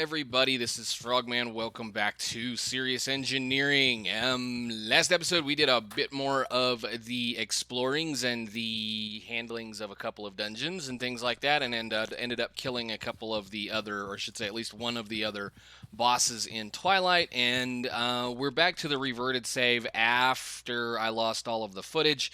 everybody? This is Frogman. Welcome back to Serious Engineering. Last episode we did a bit more of the explorings and the handlings of a couple of dungeons and things like that, and ended up killing a couple of the other, or I should say, at least one of the other bosses in Twilight. And we're back to the reverted save after I lost all of the footage.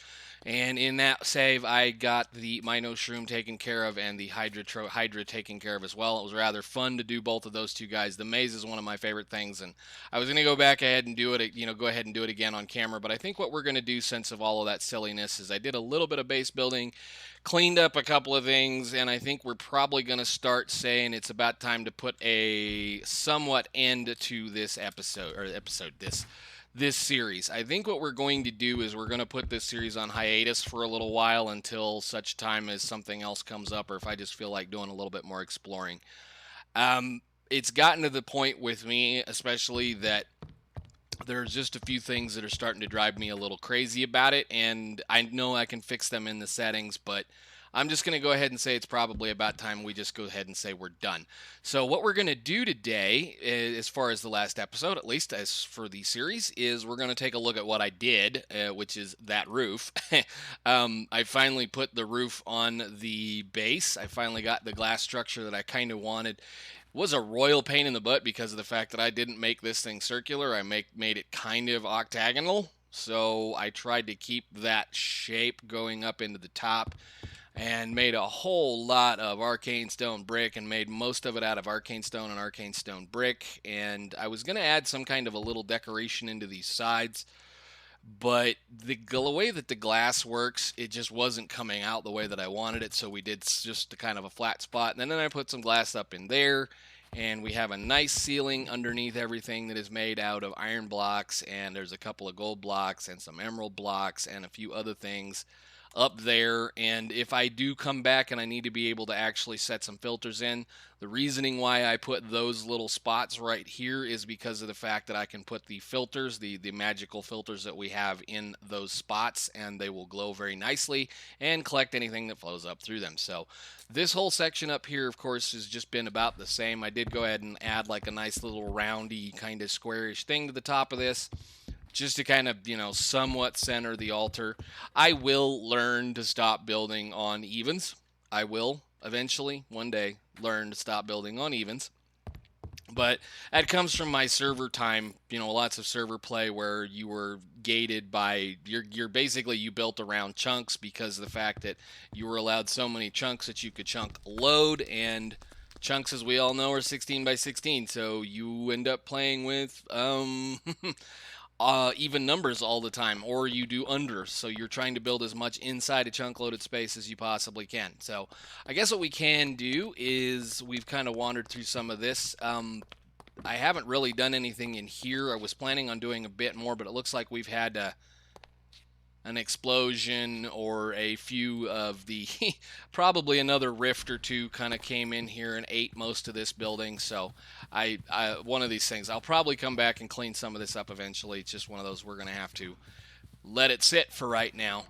And in that save, I got the Mino Shroom taken care of and the Hydra taken care of as well. It was rather fun to do both of those two guys. The maze is one of my favorite things, and I was going to go back ahead and do it, go ahead and do it again on camera. But I think what we're going to do, since of all of that silliness, is I did a little bit of base building, cleaned up a couple of things, and I think we're probably going to start saying it's about time to put a somewhat end to this this series. I think what we're going to do is we're going to put this series on hiatus for a little while until such time as something else comes up, or if I just feel like doing a little bit more exploring. It's gotten to the point with me, especially, that there's just a few things that are starting to drive me a little crazy about it, and I know I can fix them in the settings, but I'm just going to go ahead and say it's probably about time we just go ahead and say we're done. So what we're going to do today, as far as the last episode, at least as for the series, is we're going to take a look at what I did, which is that roof. I finally put the roof on the base. I finally got the glass structure that I kind of wanted. It was a royal pain in the butt because of the fact that I didn't make this thing circular. I made it kind of octagonal. So I tried to keep that shape going up into the top, and made a whole lot of arcane stone brick, and made most of it out of arcane stone and arcane stone brick. And I was going to add some kind of a little decoration into these sides, but the way that the glass works, it just wasn't coming out the way that I wanted it, so we did just kind of a flat spot. And then I put some glass up in there, and we have a nice ceiling underneath everything that is made out of iron blocks, and there's a couple of gold blocks and some emerald blocks and a few other things up there. And if I do come back and I need to be able to actually set some filters in, the reasoning why I put those little spots right here is because of the fact that I can put the filters, the magical filters that we have, in those spots, and they will glow very nicely and collect anything that flows up through them. So this whole section up here, of course, has just been about the same. I did go ahead and add like a nice little roundy kind of squarish thing to the top of this, just to kind of, somewhat center the altar. I will learn to stop building on evens. I will eventually, one day, learn to stop building on evens. But that comes from my server time, lots of server play where you were gated by, you're basically, you built around chunks because of the fact that you were allowed so many chunks that you could chunk load, and chunks, as we all know, are 16 by 16, so you end up playing with even numbers all the time, or you do unders, so you're trying to build as much inside a chunk loaded space as you possibly can. So I guess what we can do is, we've kind of wandered through some of this. I haven't really done anything in here. I was planning on doing a bit more, but it looks like we've had an explosion or a few of the probably another rift or two kind of came in here and ate most of this building. So I one of these things, I'll probably come back and clean some of this up eventually. It's just one of those, we're going to have to let it sit for right now.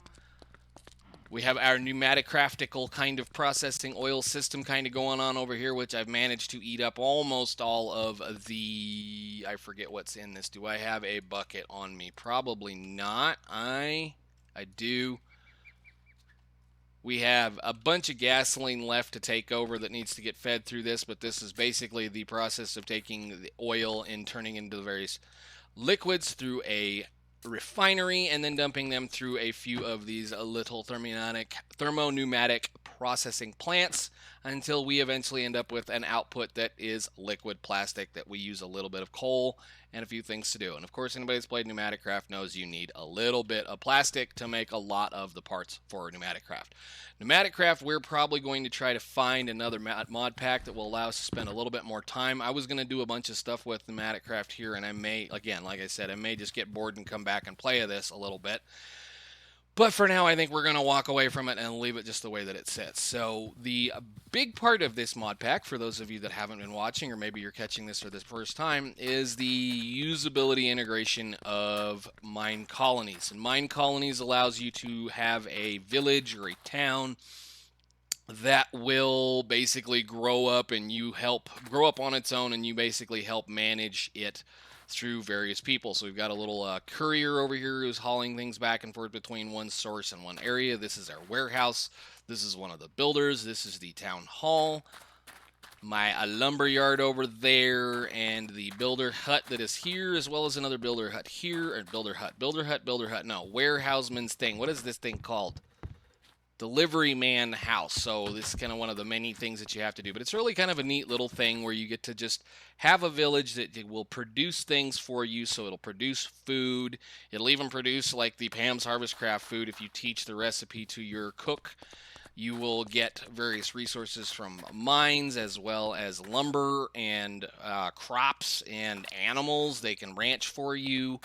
We have our pneumatic craftical kind of processing oil system kind of going on over here, which I've managed to eat up almost all of the, I forget what's in this. Do I have a bucket on me? Probably not. I do. We have a bunch of gasoline left to take over that needs to get fed through this, but this is basically the process of taking the oil and turning into the various liquids through a refinery, and then dumping them through a few of these little thermoneumatic processing plants until we eventually end up with an output that is liquid plastic that we use a little bit of coal and a few things to do. And of course, anybody that's played pneumatic craft knows you need a little bit of plastic to make a lot of the parts for pneumatic craft. Pneumatic craft, we're probably going to try to find another mod pack that will allow us to spend a little bit more time. I was going to do a bunch of stuff with pneumatic craft here, and I may, again, like I said, I may just get bored and come back and play this a little bit. But for now, I think we're going to walk away from it and leave it just the way that it sits. So the big part of this mod pack, for those of you that haven't been watching, or maybe you're catching this for the first time, is the usability integration of mine colonies. And mine colonies allows you to have a village or a town that will basically grow up and you help grow up on its own, and you basically help manage it through various people. So we've got a little courier over here who's hauling things back and forth between one source and one area. This is our warehouse. This is one of the builders. This is the town hall. My lumber yard over there, and the builder hut that is here, as well as another builder hut here, or builder hut. No, warehouseman's thing. What is this thing called? Delivery man house. So this is kind of one of the many things that you have to do, but it's really kind of a neat little thing where you get to just have a village that will produce things for you. So it'll produce food. It'll even produce like the Pam's Harvest Craft food. If you teach the recipe to your cook, you will get various resources from mines, as well as lumber and crops and animals. They can ranch for you.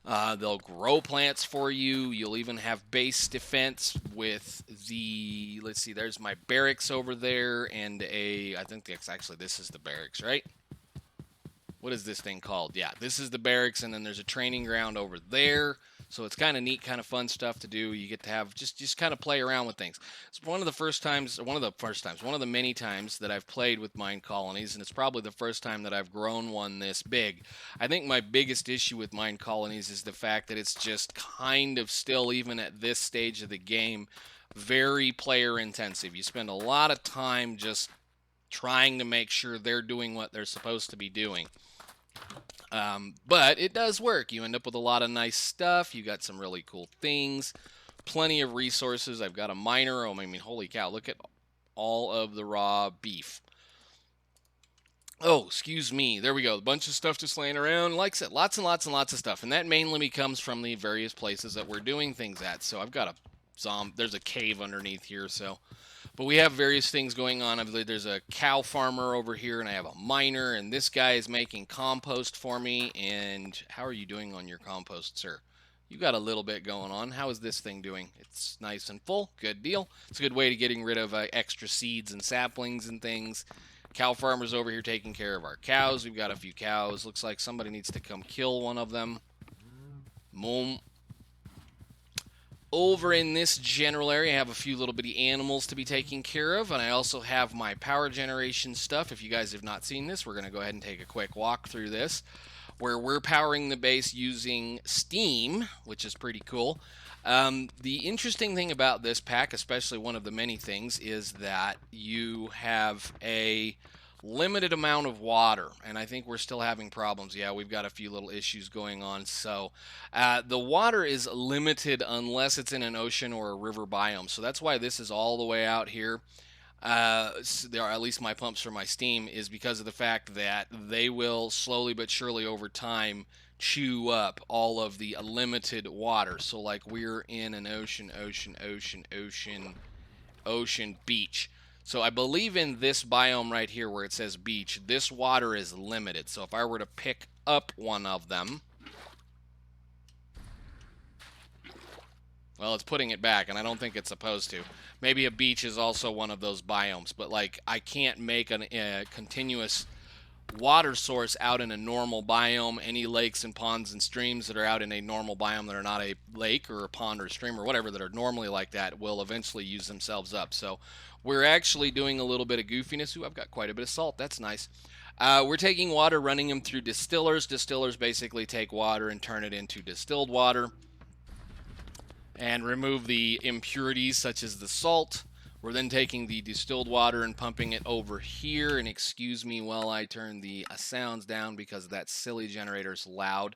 They'll grow plants for you. You'll even have base defense with the, let's see, there's my barracks over there, and I think that's actually, this is the barracks, right? What is this thing called? Yeah, this is the barracks, and then there's a training ground over there. So it's kind of neat, kind of fun stuff to do. You get to have just kind of play around with things. It's one of the many times that I've played with mine colonies, and it's probably the first time that I've grown one this big. I think my biggest issue with mine colonies is the fact that it's just kind of still, even at this stage of the game, very player intensive. You spend a lot of time just trying to make sure they're doing what they're supposed to be doing. But it does work. You end up with a lot of nice stuff. You got some really cool things, plenty of resources. I've got a miner. Oh, I mean, holy cow, look at all of the raw beef. Oh, excuse me. There we go. A bunch of stuff just laying around. Like I said, lots and lots and lots of stuff. And that mainly comes from the various places that we're doing things at. So I've got a there's a cave underneath here, so. But we have various things going on. I believe there's a cow farmer over here, and I have a miner, and this guy is making compost for me. And how are you doing on your compost, sir? You got a little bit going on. How is this thing doing? It's nice and full. Good deal. It's a good way to getting rid of extra seeds and saplings and things. Cow farmer's over here taking care of our cows. We've got a few cows. Looks like somebody needs to come kill one of them. Moom. Over in this general area, I have a few little bitty animals to be taken care of, and I also have my power generation stuff. If you guys have not seen this, we're going to go ahead and take a quick walk through this, where we're powering the base using steam, which is pretty cool. The interesting thing about this pack, especially one of the many things, is that you have a limited amount of water, and I think we're still having problems. Yeah, we've got a few little issues going on. So the water is limited unless it's in an ocean or a river biome. So that's why this is all the way out here. There are, at least my pumps for my steam, is because of the fact that they will slowly but surely over time chew up all of the limited water. So like we're in an ocean beach. So I believe in this biome right here where it says beach, this water is limited. So if I were to pick up one of them, well, it's putting it back, and I don't think it's supposed to. Maybe a beach is also one of those biomes, but like I can't make a continuous water source out in a normal biome. Any lakes and ponds and streams that are out in a normal biome that are not a lake or a pond or a stream or whatever that are normally like that will eventually use themselves up. So we're actually doing a little bit of goofiness. Ooh, I've got quite a bit of salt. That's nice. We're taking water, running them through distillers. Distillers basically take water and turn it into distilled water and remove the impurities such as the salt. We're then taking the distilled water and pumping it over here. And excuse me while I turn the sounds down because that silly generator's loud.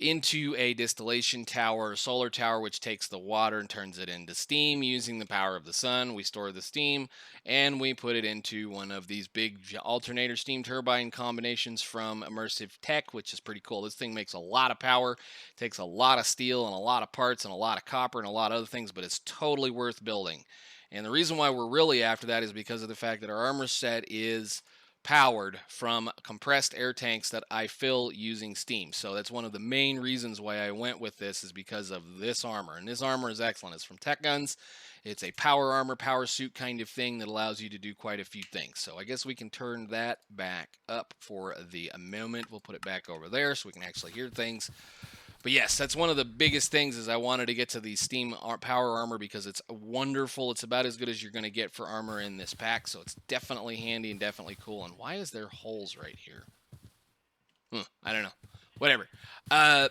Into a distillation tower, solar tower, which takes the water and turns it into steam using the power of the sun. We store the steam and we put it into one of these big alternator steam turbine combinations from Immersive Tech, which is pretty cool. This thing makes a lot of power, takes a lot of steel and a lot of parts and a lot of copper and a lot of other things, but it's totally worth building. And the reason why we're really after that is because of the fact that our armor set is powered from compressed air tanks that I fill using steam. So that's one of the main reasons why I went with this, is because of this armor. And this armor is excellent. It's from Tech Guns. It's a power armor, power suit kind of thing that allows you to do quite a few things. So I guess we can turn that back up for the moment. We'll put it back over there so we can actually hear things. But yes, that's one of the biggest things is I wanted to get to the steam power armor because it's wonderful. It's about as good as you're going to get for armor in this pack, so it's definitely handy and definitely cool. And why is there holes right here? I don't know. Whatever. Uh,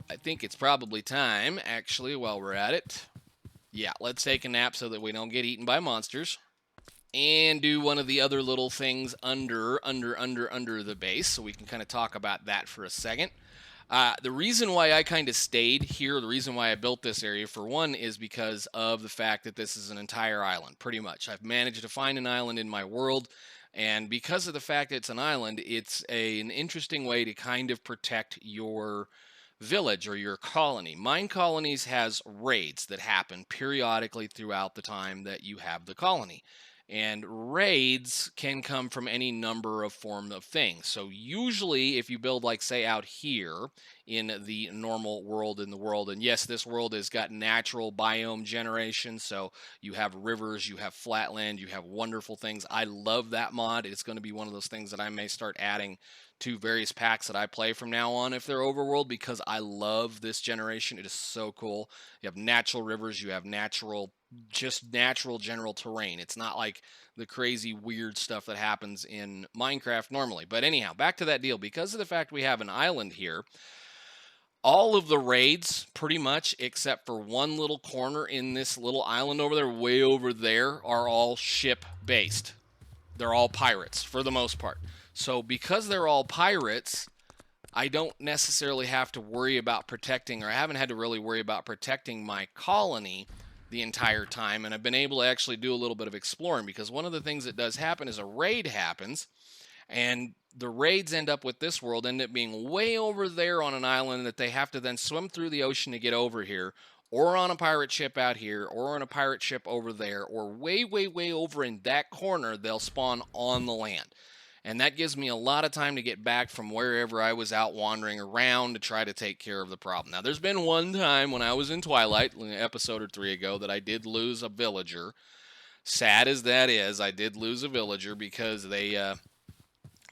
I think it's probably time, actually, while we're at it. Yeah, let's take a nap so that we don't get eaten by monsters. And do one of the other little things under the base, so we can kind of talk about that for a second. The reason why I kind of stayed here, the reason why I built this area, for one, is because of the fact that this is an entire island, pretty much. I've managed to find an island in my world, and because of the fact that it's an island, it's an interesting way to kind of protect your village or your colony. Mine colonies has raids that happen periodically throughout the time that you have the colony. And raids can come from any number of form of things. So usually if you build like say out here in the normal world in the world, and yes, this world has got natural biome generation, so you have rivers, you have flatland, you have wonderful things. I love that mod. It's going to be one of those things that I may start adding to various packs that I play from now on if they're overworld, because I love this generation. It is so cool. You have natural rivers, you have just natural general terrain. It's not like the crazy weird stuff that happens in Minecraft normally. But anyhow, back to that deal. Because of the fact we have an island here, all of the raids, pretty much, except for one little corner in this little island over there, way over there, are all ship based. They're all pirates for the most part. So because they're all pirates, I don't necessarily have to worry about protecting, or I haven't had to really worry about protecting my colony the entire time. And I've been able to actually do a little bit of exploring, because one of the things that does happen is a raid happens, and the raids end up with this world end up being way over there on an island that they have to then swim through the ocean to get over here, or on a pirate ship out here, or on a pirate ship over there, or way, way, way over in that corner, they'll spawn on the land. And that gives me a lot of time to get back from wherever I was out wandering around to try to take care of the problem. Now, there's been one time when I was in Twilight, an episode or 3 ago, that I did lose a villager. Sad as that is, I did lose a villager because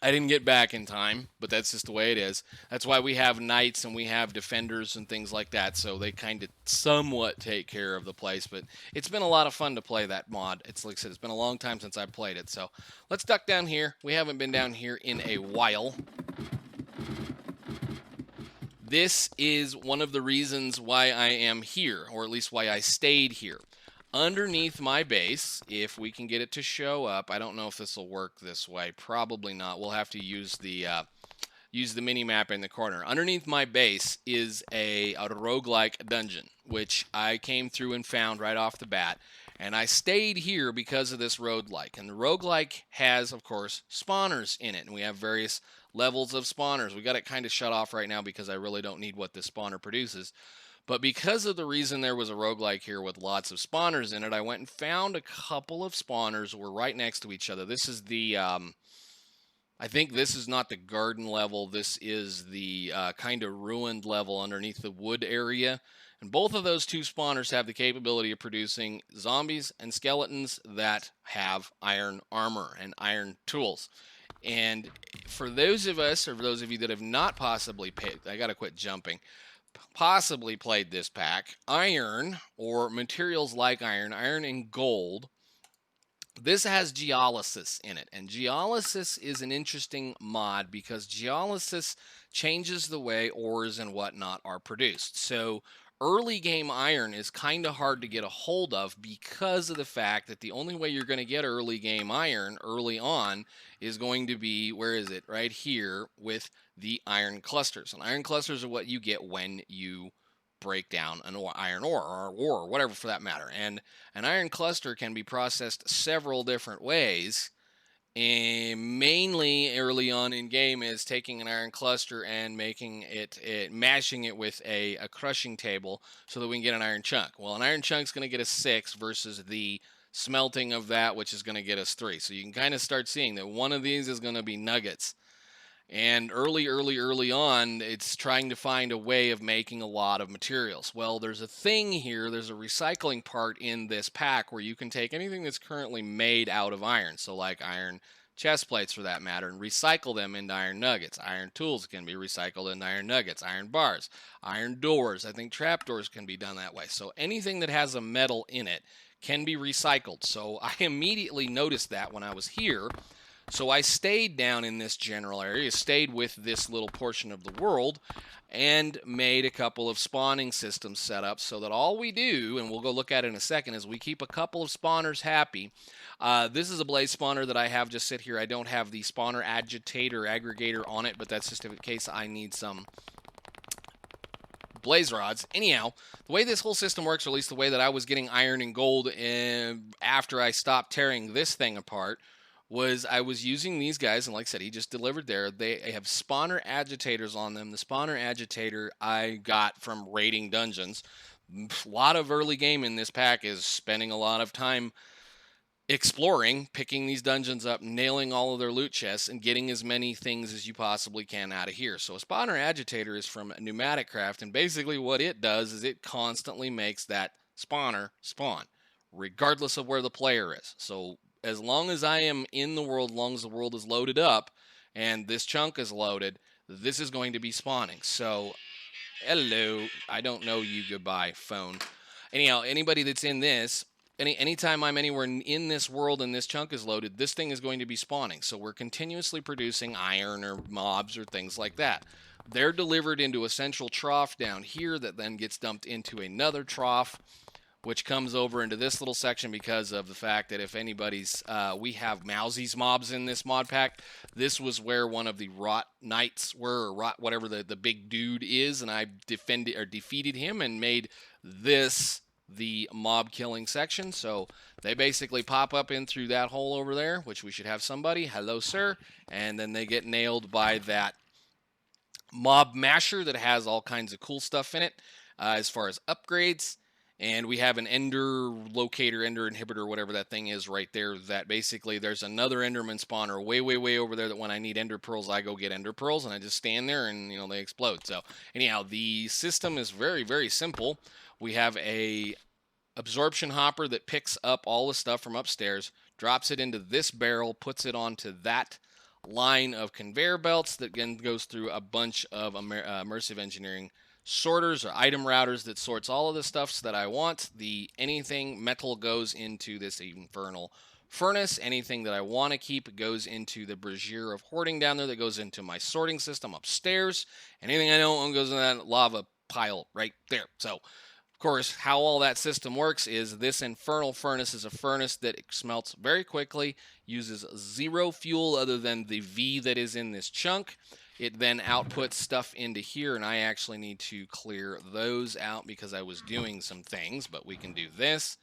I didn't get back in time, but that's just the way it is. That's why we have knights and we have defenders and things like that, so they kind of somewhat take care of the place. But it's been a lot of fun to play that mod. It's like I said, it's been a long time since I played it. So let's duck down here. We haven't been down here in a while. This is one of the reasons why I am here, or at least why I stayed here. Underneath my base, if we can get it to show up, I don't know if this will work this way. Probably not. We'll have to use the mini map in the corner. Underneath my base is a roguelike dungeon, which I came through and found right off the bat. And I stayed here because of this roguelike. And the roguelike has, of course, spawners in it. And we have various levels of spawners. We got it kind of shut off right now because I really don't need what this spawner produces. But because of the reason there was a roguelike here with lots of spawners in it, I went and found a couple of spawners that were right next to each other. This is the, I think this is not the garden level. This is the kind of ruined level underneath the wood area. And both of those two spawners have the capability of producing zombies and skeletons that have iron armor and iron tools. And for those of us, or for those of you that have not possibly paid, I gotta quit jumping, possibly played this pack, iron, or materials like iron and gold, this has geolysis in it. And geolysis is an interesting mod because geolysis changes the way ores and whatnot are produced. So early game iron is kind of hard to get a hold of because of the fact that the only way you're going to get early game iron early on is going to be, where is it? Right here with the iron clusters. And iron clusters are what you get when you break down an iron ore or whatever for that matter. And an iron cluster can be processed several different ways. And mainly early on in game is taking an iron cluster and making it mashing it with a crushing table so that we can get an iron chunk. Well, an iron chunk is going to get us 6 versus the smelting of that, which is going to get us 3. So you can kind of start seeing that one of these is going to be nuggets. And early on, it's trying to find a way of making a lot of materials. Well, there's a thing here, there's a recycling part in this pack where you can take anything that's currently made out of iron. So like iron chest plates for that matter, and recycle them into iron nuggets. Iron tools can be recycled into iron nuggets, iron bars, iron doors. I think trap doors can be done that way. So anything that has a metal in it can be recycled. So I immediately noticed that when I was here. So I stayed down in this general area, stayed with this little portion of the world, and made a couple of spawning systems set up so that all we do, and we'll go look at it in a second, is we keep a couple of spawners happy. This is a blaze spawner that I have just sit here. I don't have the spawner agitator aggregator on it, but that's just in case I need some blaze rods. Anyhow, the way this whole system works, or at least the way that I was getting iron and gold after I stopped tearing this thing apart, was I was using these guys, and like I said, he just delivered there. They have spawner agitators on them. The spawner agitator I got from raiding dungeons. A lot of early game in this pack is spending a lot of time exploring, picking these dungeons up, nailing all of their loot chests, and getting as many things as you possibly can out of here. So a spawner agitator is from Pneumatic Craft, and basically what it does is it constantly makes that spawner spawn, regardless of where the player is. So as long as I am in the world, as long as the world is loaded up, and this chunk is loaded, this is going to be spawning. So, hello, I don't know you, goodbye, phone. Anyhow, anybody that's in this, anytime I'm anywhere in this world and this chunk is loaded, this thing is going to be spawning. So we're continuously producing iron or mobs or things like that. They're delivered into a central trough down here that then gets dumped into another trough, which comes over into this little section because of the fact that if anybody's, we have Mousie's mobs in this mod pack. This was where one of the Rot Knights were, or Rot whatever the big dude is, and I defeated him and made this the mob killing section. So they basically pop up in through that hole over there, which we should have somebody. Hello, sir. And then they get nailed by that mob masher that has all kinds of cool stuff in it as far as upgrades. And we have an ender locator, ender inhibitor, whatever that thing is right there, that basically there's another enderman spawner way over there that when I need ender pearls, I go get ender pearls, and I just stand there and, they explode. So anyhow, the system is very simple. We have a absorption hopper that picks up all the stuff from upstairs, drops it into this barrel, puts it onto that line of conveyor belts that then goes through a bunch of immersive engineering sorters or item routers that sorts all of the stuffs that I want. Anything metal goes into this infernal furnace. Anything that I want to keep goes into the brazier of hoarding down there that goes into my sorting system upstairs. Anything I don't want goes in that lava pile right there. So of course, how all that system works is this infernal furnace is a furnace that smelts very quickly, uses zero fuel other than the V that is in this chunk. It then outputs stuff into here, and I actually need to clear those out because I was doing some things, but we can do this.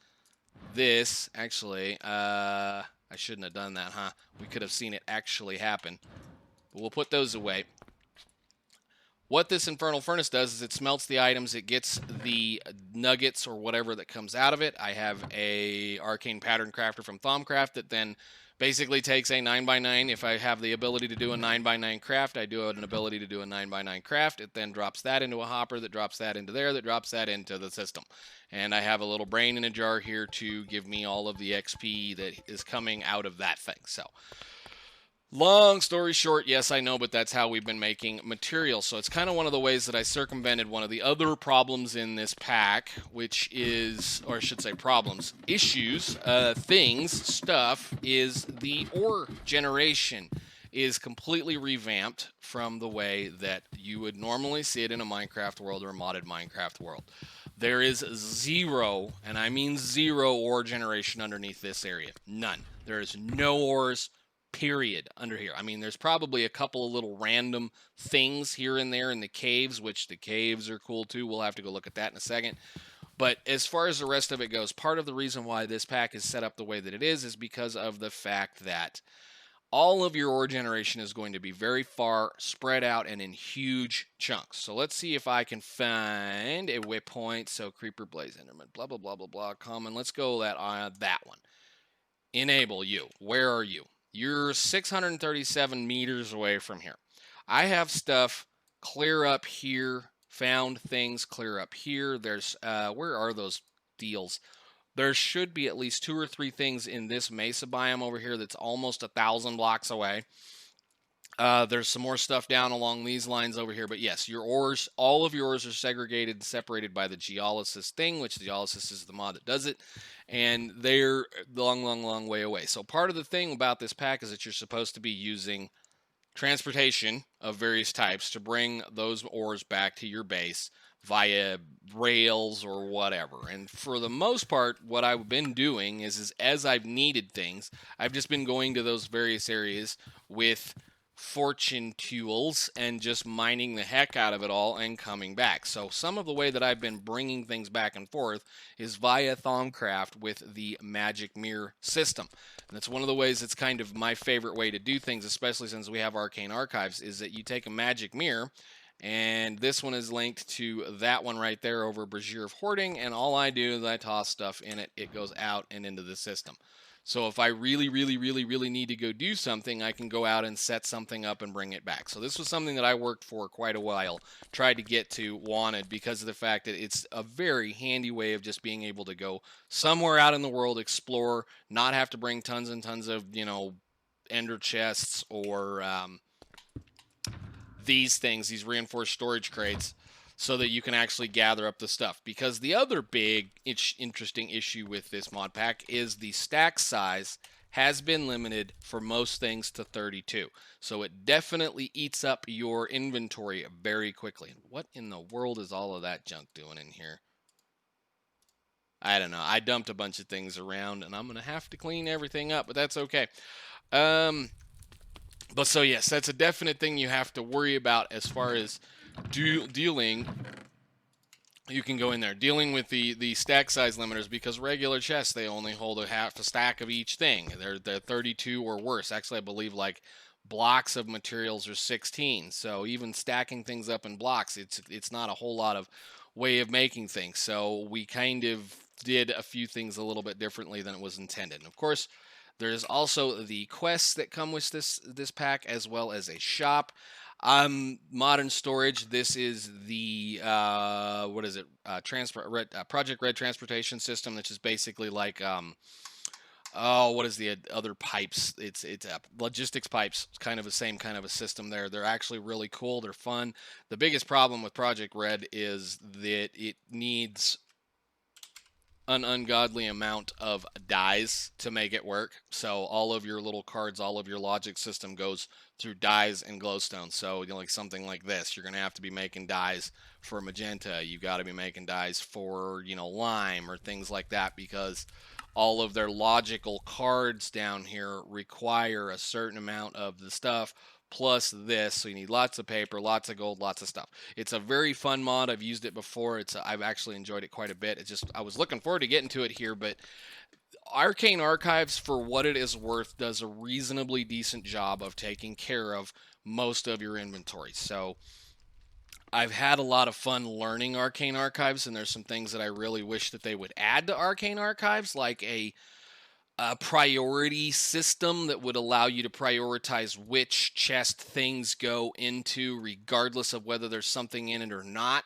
Actually, I shouldn't have done that, huh? We could have seen it actually happen. But we'll put those away. What this infernal furnace does is it smelts the items, it gets the nuggets or whatever that comes out of it. I have a arcane pattern crafter from Thaumcraft that then basically takes a 9x9. If I have the ability to do a 9x9 craft, I do have an ability to do a 9x9 craft. It then drops that into a hopper, that drops that into there, that drops that into the system. And I have a little brain in a jar here to give me all of the XP that is coming out of that thing. So long story short, yes, I know, but that's how we've been making material. So it's kind of one of the ways that I circumvented one of the other problems in this pack, which is, or I should say problems, issues, things, stuff, is the ore generation is completely revamped from the way that you would normally see it in a Minecraft world or a modded Minecraft world. There is zero, and I mean zero, ore generation underneath this area. None. There is no ores, period, under here. I mean, there's probably a couple of little random things here and there in the caves, which the caves are cool too. We'll have to go look at that in a second. But as far as the rest of it goes, part of the reason why this pack is set up the way that it is because of the fact that all of your ore generation is going to be very far spread out and in huge chunks. So let's see if I can find a waypoint. So Creeper, Blaze, Enderman, blah, blah, blah, blah, blah, common. Let's go that one. Enable you. Where are you? You're 637 meters away from here. I have stuff clear up here, found things clear up here. There's, where are those deals? There should be at least 2 or 3 things in this mesa biome over here that's almost 1,000 blocks away. There's some more stuff down along these lines over here, but yes, your ores, all of your ores are segregated and separated by the geolysis thing, which geolysis is the mod that does it, and they're long, long, long way away. So part of the thing about this pack is that you're supposed to be using transportation of various types to bring those ores back to your base via rails or whatever. And for the most part, what I've been doing is as I've needed things, I've just been going to those various areas with fortune tools and just mining the heck out of it all and coming back. So some of the way that I've been bringing things back and forth is via Thaumcraft with the magic mirror system. And that's one of the ways it's kind of my favorite way to do things, especially since we have Arcane Archives, is that you take a magic mirror, and this one is linked to that one right there over Brazier of Hoarding, and all I do is I toss stuff in it. It goes out and into the system. So if I really, really, really, really need to go do something, I can go out and set something up and bring it back. So this was something that I worked for quite a while, tried to get to, wanted, because of the fact that it's a very handy way of just being able to go somewhere out in the world, explore, not have to bring tons and tons of, ender chests or these things, these reinforced storage crates, so that you can actually gather up the stuff. Because the other big interesting issue with this mod pack is the stack size has been limited for most things to 32. So it definitely eats up your inventory very quickly. What in the world is all of that junk doing in here? I don't know. I dumped a bunch of things around, and I'm going to have to clean everything up, but that's okay. But so yes, that's a definite thing you have to worry about as far as dealing. You can go in there dealing with the stack size limiters, because regular chests, they only hold a half a stack of each thing. They're 32 or worse. Actually, I believe like blocks of materials are 16. So even stacking things up in blocks, it's not a whole lot of way of making things. So we kind of did a few things a little bit differently than it was intended. And of course, there's also the quests that come with this pack, as well as a shop. Modern storage. This is the what is it? Project Red transportation system, which is basically like what is the other pipes? It's logistics pipes. It's kind of the same kind of a system there. They're actually really cool. They're fun. The biggest problem with Project Red is that it needs an ungodly amount of dies to make it work. So all of your little cards, all of your logic system goes through dies and glowstone. So like something like this, you're going to have to be making dies for magenta. You got to be making dies for, lime or things like that, because all of their logical cards down here require a certain amount of the stuff plus this, so you need lots of paper, lots of gold, lots of stuff. It's a very fun mod. I've used it before. I've actually enjoyed it quite a bit. It's just I was looking forward to getting to it here, but Arcane Archives, for what it is worth, does a reasonably decent job of taking care of most of your inventory. So I've had a lot of fun learning Arcane Archives, and there's some things that I really wish that they would add to Arcane Archives, like a priority system that would allow you to prioritize which chest things go into, regardless of whether there's something in it or not.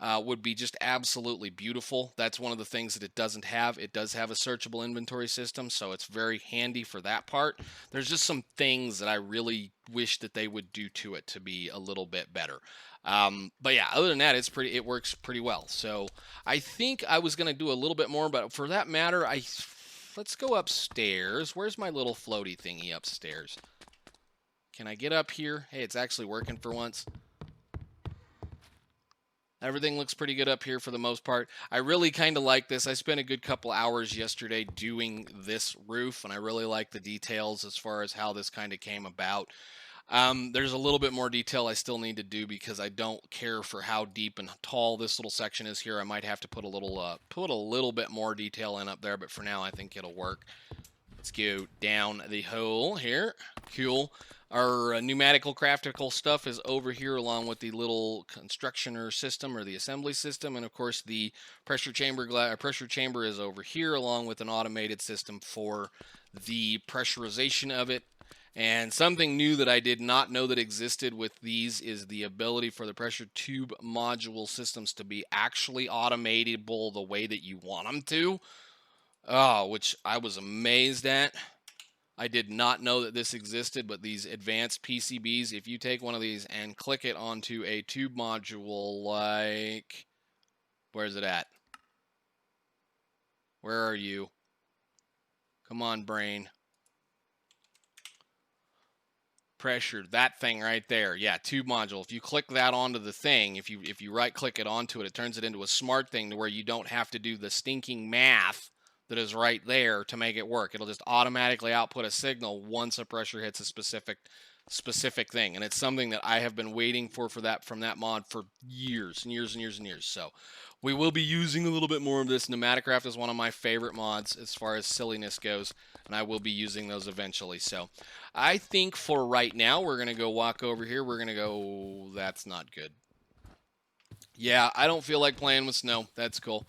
Would be just absolutely beautiful. That's one of the things that it doesn't have. It does have a searchable inventory system, so it's very handy for that part. There's just some things that I really wish that they would do to it to be a little bit better. But yeah, other than that, it works pretty well. So I think I was going to do a little bit more, but for that matter, let's go upstairs. Where's my little floaty thingy upstairs? Can I get up here? Hey, it's actually working for once. Everything looks pretty good up here for the most part. I really kind of like this. I spent a good couple hours yesterday doing this roof, and I really like the details as far as how this kind of came about. There's a little bit more detail I still need to do, because I don't care for how deep and tall this little section is here. I might have to put a little bit more detail in up there, but for now I think it'll work. Let's go down the hole here. Cool. Our pneumatical craftical stuff is over here, along with the little constructioner system or the assembly system, and of course the pressure chamber is over here, along with an automated system for the pressurization of it. And something new that I did not know that existed with these is the ability for the pressure tube module systems to be actually automatable the way that you want them to. Oh, which I was amazed at. I did not know that this existed, but these advanced PCBs, if you take one of these and click it onto a tube module like, where's it at? Where are you? Come on, brain. Pressure, that thing right there. Yeah, tube module. If you click that onto the thing, if you right click it onto it, it turns it into a smart thing to where you don't have to do the stinking math that is right there to make it work. It'll just automatically output a signal once a pressure hits a specific thing. And it's something that I have been waiting for that from that mod for years and years and years and years. So we will be using a little bit more of this. Pneumaticraft is one of my favorite mods as far as silliness goes, and I will be using those eventually. So I think for right now, we're going to go walk over here. We're going to go, that's not good. Yeah, I don't feel like playing with snow. That's cool.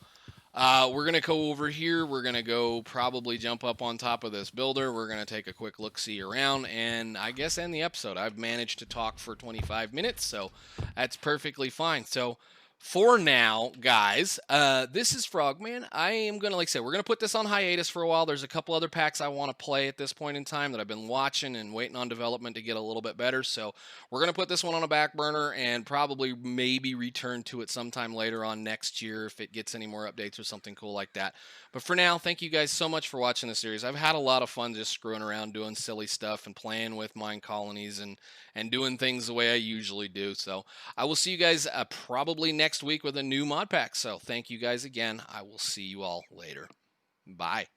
We're going to go over here. We're going to go probably jump up on top of this builder. We're going to take a quick look-see around and I guess end the episode. I've managed to talk for 25 minutes, so that's perfectly fine. So for now, guys, this is Frogman. I am going to, like I said, we're going to put this on hiatus for a while. There's a couple other packs I want to play at this point in time that I've been watching and waiting on development to get a little bit better. So we're going to put this one on a back burner and probably maybe return to it sometime later on next year if it gets any more updates or something cool like that. But for now, thank you guys so much for watching the series. I've had a lot of fun just screwing around, doing silly stuff, and playing with mine colonies and doing things the way I usually do. So I will see you guys probably next week with a new mod pack. So thank you guys again. I will see you all later. Bye.